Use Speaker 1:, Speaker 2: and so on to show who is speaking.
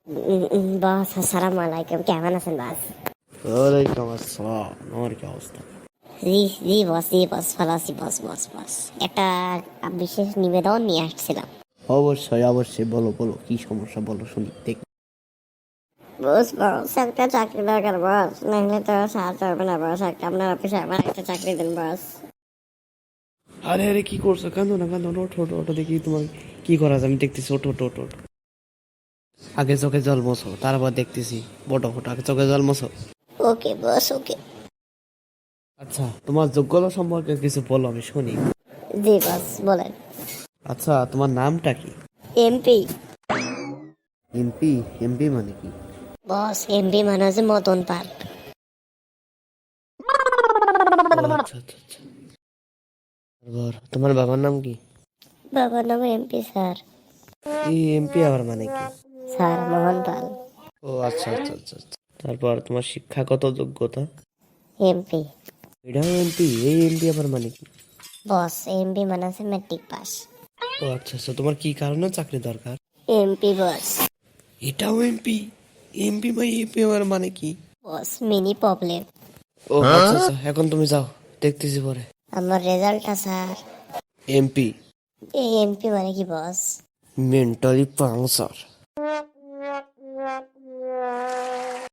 Speaker 1: বস আসসালামু আলাইকুম, কেমন আছেন বস?
Speaker 2: ওয়ালাইকুম আসসালাম। আমার কি অবস্থা?
Speaker 1: জি জি বস, জি বস, ভালো আছি বস। একটা বিশেষ নিবেদন নিয়ে আসছিলাম।
Speaker 2: অবশ্যই অবশ্যই, বলো বলো, কি সমস্যা বলো শুনি দেখ।
Speaker 1: বস একটা চাকরি দরকার বস, নাহলে তো সাহায্য হবে না বস। একটা আপনার অফিসে আমার একটা চাকরি দিন বস।
Speaker 2: আরে আরে, কি করছো? কান্দো না কান্দো না, ওঠো ওঠো ওঠো, দেখি তোমার কি করা যায়, আমি দেখতেছি। ওঠো ওঠো ওঠো ওঠো। আগে চোখে জল মোছো, তারপর দেখতেছি। ওঠো ওঠো, আগে চোখে জল মোছো।
Speaker 1: ওকে বস, ওকে।
Speaker 2: আচ্ছা, তোমার যোগ্যতা সম্পর্কে কিছু বলো, আমি শুনি।
Speaker 1: জি বস বলেন।
Speaker 2: আচ্ছা, তোমার নামটা কি?
Speaker 1: এমপি।
Speaker 2: এমপি? এমপি মানে কি?
Speaker 1: বস এমপি মানে হচ্ছে মতন পাল।
Speaker 2: ও আচ্ছা আচ্ছা আচ্ছা। তোমার বাবার নাম কি?
Speaker 1: বাবার নাম এমপি স্যার।
Speaker 2: এই এমপি আবার মানে কি?
Speaker 1: স্যার মোহন পাল।
Speaker 2: ও আচ্ছা আচ্ছা আচ্ছা আচ্ছা। তারপর তোমার শিক্ষাগত যোগ্যতা?
Speaker 1: এমপি।
Speaker 2: এটাও এমপি? এই এমপি আবার মানে কি?
Speaker 1: বস এমপি মানে হচ্ছে ম্যাট্রিক পাস।
Speaker 2: ও আচ্ছা আচ্ছা, তোমার কি কারণে চাকরি দরকার?
Speaker 1: এমপি বস।
Speaker 2: এটাও এমপি? এমপি ভাই, এমপি আমার মানে কি?
Speaker 1: বস মিনি প্রবলেম।
Speaker 2: ও আচ্ছা আচ্ছা, এখন তুমি যাও, দেখতেছি পরে।
Speaker 1: আমার রেজাল্টটা স্যার।
Speaker 2: এমপি?
Speaker 1: এই এমপি মানে কি বস?
Speaker 2: Mentally puncture.